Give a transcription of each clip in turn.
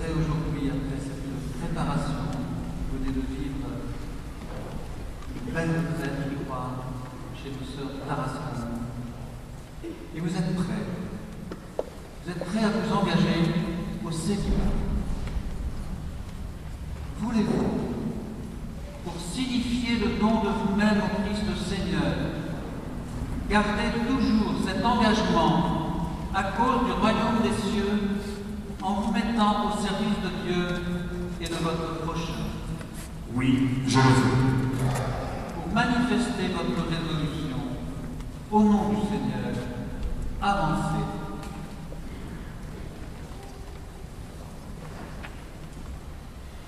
souhaiterais aujourd'hui, après cette préparation que vous venez de vivre, une belle retraite, je crois, chez nos sœurs Tarascon. Et vous êtes prêts. Vous êtes prêts à vous engager au Seigneur. Voulez-vous, pour signifier le don de vous-même au Christ Seigneur, garder toujours cet engagement à cause du royaume des cieux en vous mettant au service de Dieu et de votre prochain? Oui, je le veux. Pour manifester votre résolution, au nom du Seigneur, avancez.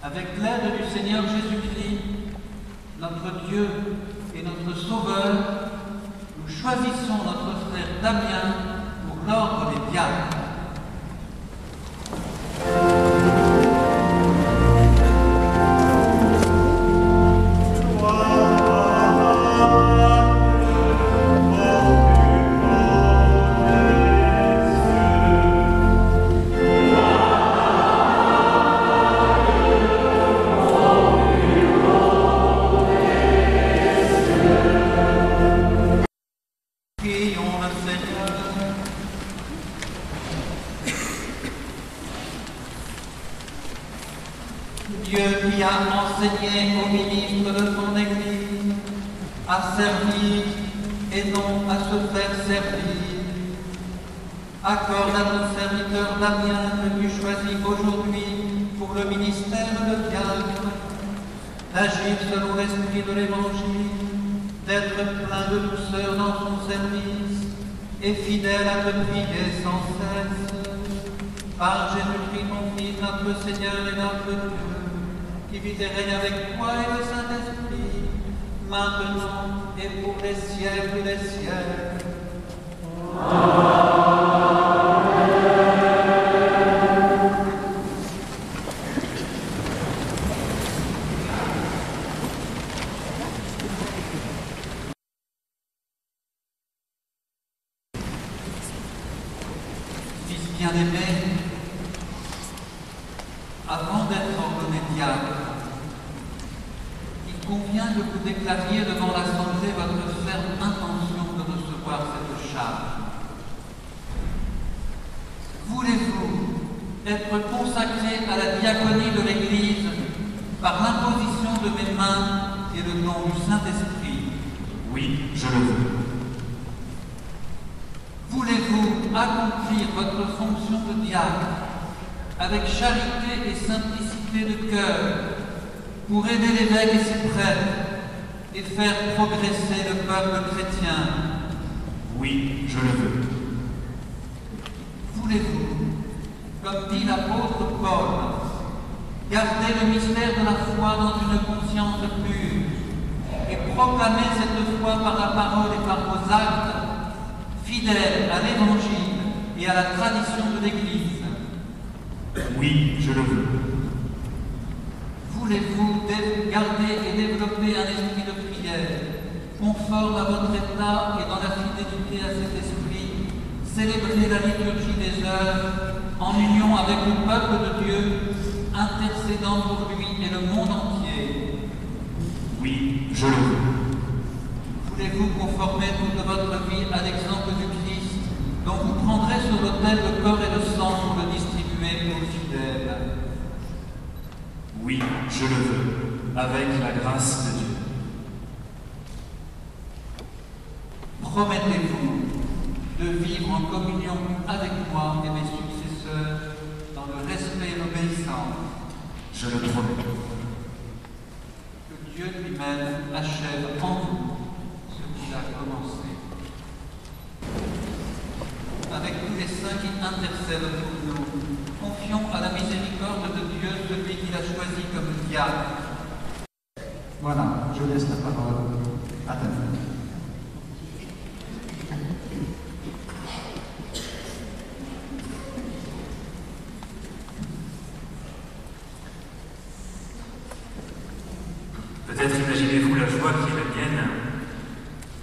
Avec l'aide du Seigneur Jésus-Christ, notre Dieu et notre Sauveur, nous choisissons notre frère Damien pour l'ordre des diacres. Dieu qui a enseigné aux ministres de son Église à servir et non à se faire servir, accorde à ton serviteur Damien que tu choisis aujourd'hui pour le ministère de diacre, d'agir selon l'esprit de l'Évangile, d'être plein de douceur dans son service et fidèle à te prier sans cesse. Par Jésus-Christ, ton Fils, notre Seigneur et notre Dieu, qui vit et règne avec toi et le Saint-Esprit, maintenant et pour les siècles des siècles. Fils bien-aimé, avant d'être ordonné diacre, il convient que vous déclariez devant l'Assemblée votre ferme intention de recevoir cette charge. Voulez-vous être consacré à la diaconie de l'Église par l'imposition de mes mains et le nom du Saint-Esprit? Oui, je le veux. Voulez-vous accomplir votre fonction de diacre avec charité et simplicité de cœur, pour aider l'évêque et ses prêtres et faire progresser le peuple chrétien? Oui, je le veux. Voulez-vous, comme dit l'apôtre Paul, garder le mystère de la foi dans une conscience pure et proclamer cette foi par la parole et par vos actes, fidèles à l'Évangile et à la tradition de l'Église? Oui, je le veux. Voulez-vous garder et développer un esprit de prière, conforme à votre état et dans la fidélité à cet esprit, célébrer la liturgie des heures en union avec le peuple de Dieu, intercédant pour lui et le monde entier? Oui, je le veux. Voulez-vous conformer toute votre vie à l'exemple du Christ, dont vous prendrez sur l'autel le corps et le sang pour le distribuer aux fidèles? Oui, je le veux, avec la grâce de Dieu. Promettez-vous de vivre en communion avec moi et mes successeurs dans le respect et l'obéissance? Je le promets. Que Dieu lui-même achève en vous ce qu'il a commencé. Avec tous les saints qui intercèdent pour nous, confions à la miséricorde de Dieu celui qu'il a choisi comme diacre. Voilà, je laisse la parole à ta femme. Peut-être imaginez-vous la joie qui est la mienne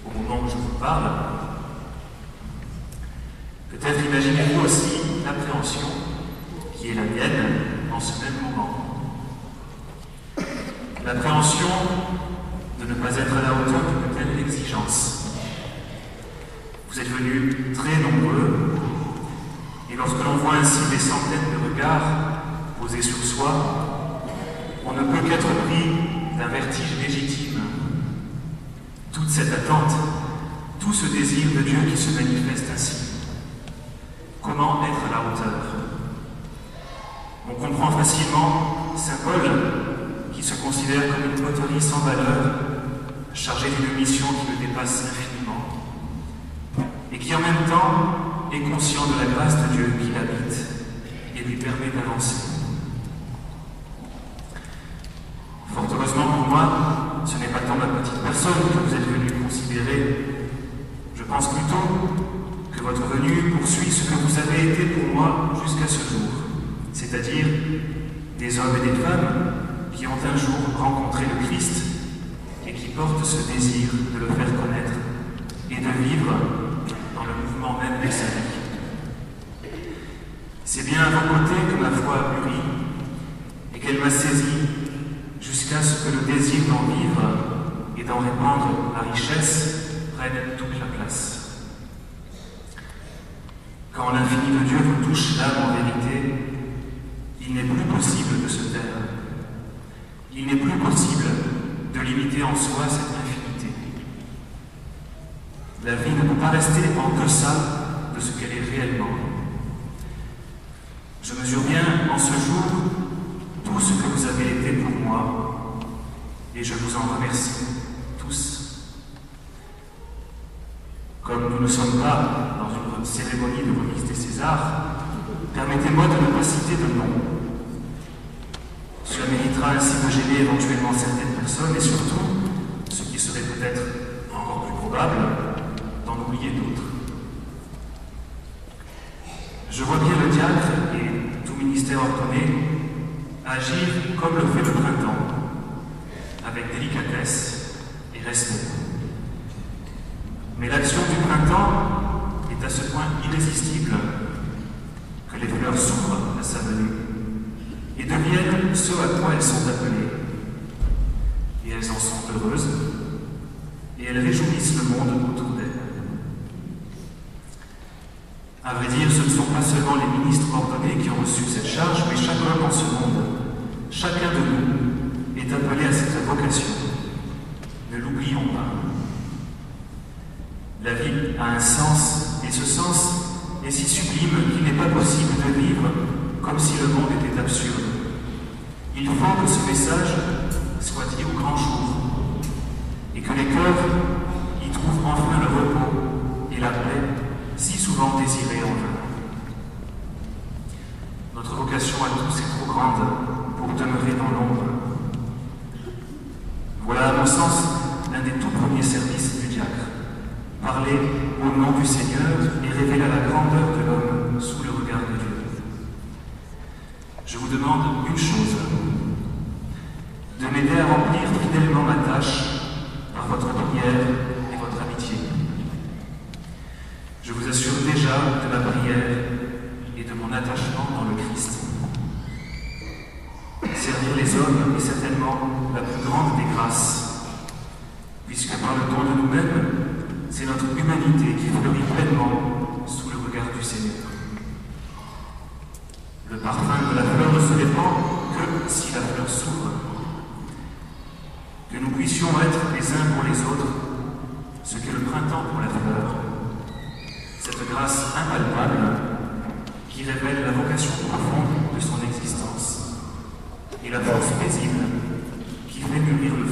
au moment où je vous parle. Peut-être imaginez-vous aussi l'appréhension qui est la mienne en ce même moment. L'appréhension de ne pas être à la hauteur d'une telle exigence. Vous êtes venus très nombreux, et lorsque l'on voit ainsi des centaines de regards posés sur soi, on ne peut qu'être pris d'un vertige légitime. Toute cette attente, tout ce désir de Dieu qui se manifeste ainsi. Comment être à la hauteur? On comprend facilement Saint Paul, qui se considère comme une poterie sans valeur, chargée d'une mission qui le dépasse infiniment, et qui en même temps est conscient de la grâce de Dieu qui l'habite et lui permet d'avancer. Fort heureusement pour moi, ce n'est pas tant ma petite personne que vous êtes venu considérer. Je pense plutôt que votre venue poursuit ce que vous avez été pour moi jusqu'à ce jour, c'est-à-dire des hommes et des femmes qui ont un jour rencontré le Christ et qui portent ce désir de le faire connaître et de vivre dans le mouvement même de sa vie. C'est bien à vos côtés que ma foi a mûri et qu'elle m'a saisi jusqu'à ce que le désir d'en vivre et d'en répandre la richesse prenne toute la place. Quand l'infini de Dieu vous touche l'âme en vérité, il n'est plus possible de se taire. Il n'est plus possible de limiter en soi cette infinité. La vie ne peut pas rester en deçà de ce qu'elle est réellement. Je mesure bien en ce jour tout ce que vous avez été pour moi, et je vous en remercie tous. Comme nous ne sommes pas dans une cérémonie de remise des Césars, permettez-moi de ne pas citer de nom. Cela méritera ainsi de gêner éventuellement certaines personnes et surtout, ce qui serait peut-être encore plus probable, d'en oublier d'autres. Je vois bien le diacre et tout ministère ordonné agir comme le fait le printemps, avec délicatesse et respect. Mais l'action du printemps est à ce point irrésistible que les fleurs s'ouvrent à sa venue et deviennent ce à quoi elles sont appelées. Et elles en sont heureuses et elles réjouissent le monde autour d'elles. À vrai dire, ce ne sont pas seulement les ministres ordonnés qui ont reçu cette charge, mais chaque homme en ce monde, chacun de nous est appelé à cette vocation. Ne l'oublions pas. La vie a un sens, et ce sens est si sublime qu'il n'est pas possible de vivre comme si le monde était absurde. Il faut que ce message soit dit au grand jour, et que les cœurs y trouvent enfin le repos et la paix si souvent désirés en vain. Notre vocation à tous est trop grande pour demeurer dans l'ombre. Voilà, à mon sens, l'un des tout premiers services du diacre. Parler au nom du Seigneur et révéler la grandeur de l'homme sous le regard de Dieu. Je vous demande une chose, de m'aider à remplir fidèlement ma tâche par votre prière et votre amitié. Je vous assure déjà de ma prière et de mon attachement dans le Christ. Servir les hommes est certainement la plus grande des grâces, puisque par le don de nous-mêmes, c'est notre humanité qui fleurit pleinement sous le regard du Seigneur. Le parfum de la fleur ne se répand que si la fleur s'ouvre. Que nous puissions être les uns pour les autres ce qu'est le printemps pour la fleur, cette grâce impalpable qui révèle la vocation profonde de son existence et la force paisible qui fait mûrir le